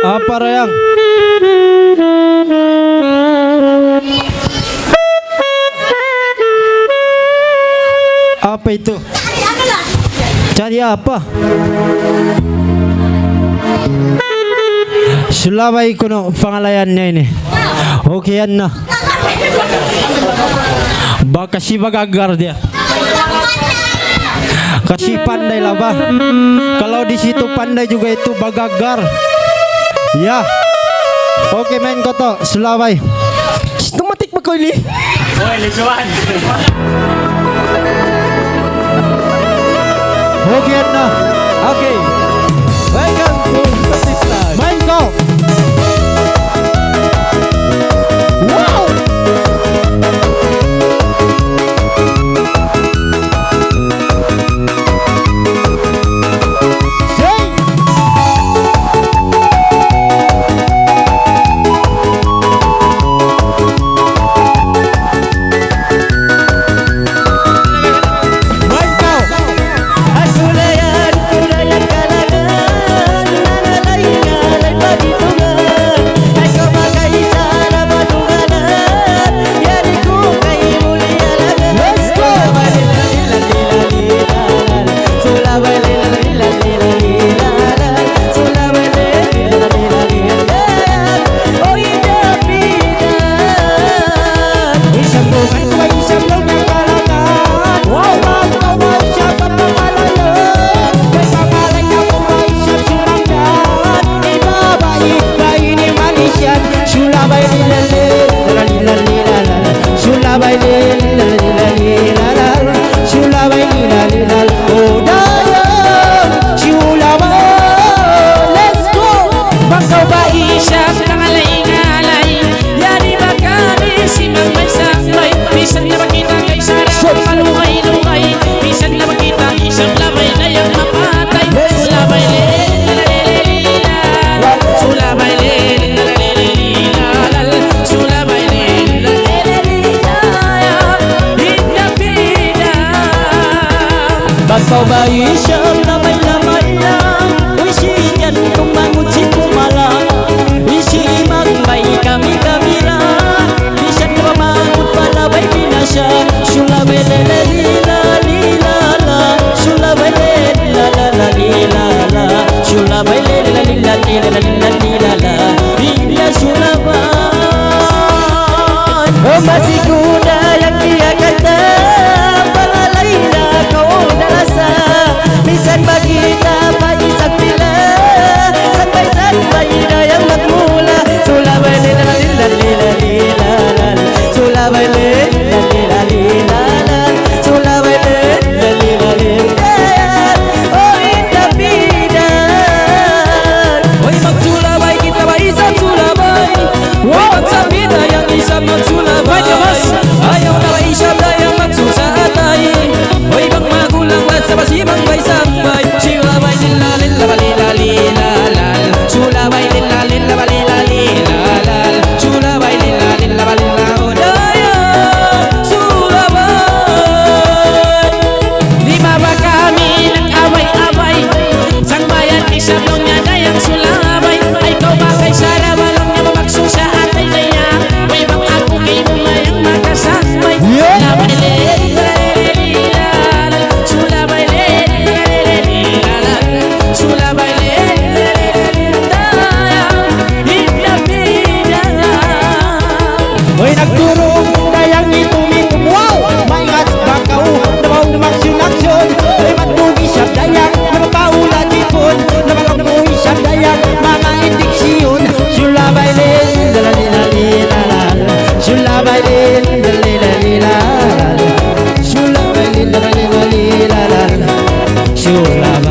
Apa Rayang? Apa itu? Cari apa? Sulaway kuno pangalayannya ini. Oke yan na. Baka si magagar dia. Kasi pandai lah bah. Kalau di situ pandai juga itu bagagar. Ya. Oke main koto Sulaway. Tumatik ba ko ini? Oy, lesuan. Oke yan na. Okay. Welcome to Pakistan. Main kau. Wow. Kau bayi syam lamai-lamai lang Wisiyan kung mangutin kumalang Isi magbay kami-kami lang Bisan ka mamangut palabay binasya Sulaway lila-lila-lila Sulaway lila-lila-lila Sulaway lila-lila-lila Hingga Sulaway Oh masih kuda yang dia kata Palalay na kau narasa Minsan bagita pag-isang pila Sanbay-sanbay na yang magmula Sulaway lila-lila-lila-lila Sulaway lila-lila-lila Sulaway lila-lila-lila Oh indapidan Oy mag-Sulaway kita ba isang Sulaway Oy magsabida yang isang mag-Sulaway Ayaw na ba isang dayang magsusatay Oy bang magulang at sa basibang bay sambay Sulaway lila-lila-lila-lal Sulaway lila-lila-lila-lila-lal Sulaway lila-lila-lila O daya Sulaway Lima ba kami nag-away-away Sang bayan isablong niya dayang Sulaway Ay kau ba kay sarabalong niya mamagsusa at ay daya Oy bang ako kay umayang makasambay Sulaway lila-lila-lila Sulaway lila-lila-lila Sulaway lila-lila-lila Hindapida Oy nagturong dayang itumingom. Wow. Maingat bakaw nabaw na magsinaksyon. Oy matbugi siya dayang napaula tipon. Nabalambuhi siya dayang mga indiksyon. Sulaway lila-lila-lila Sulaway lila-lila-lila Sulaway lila-lila-lila Sulaway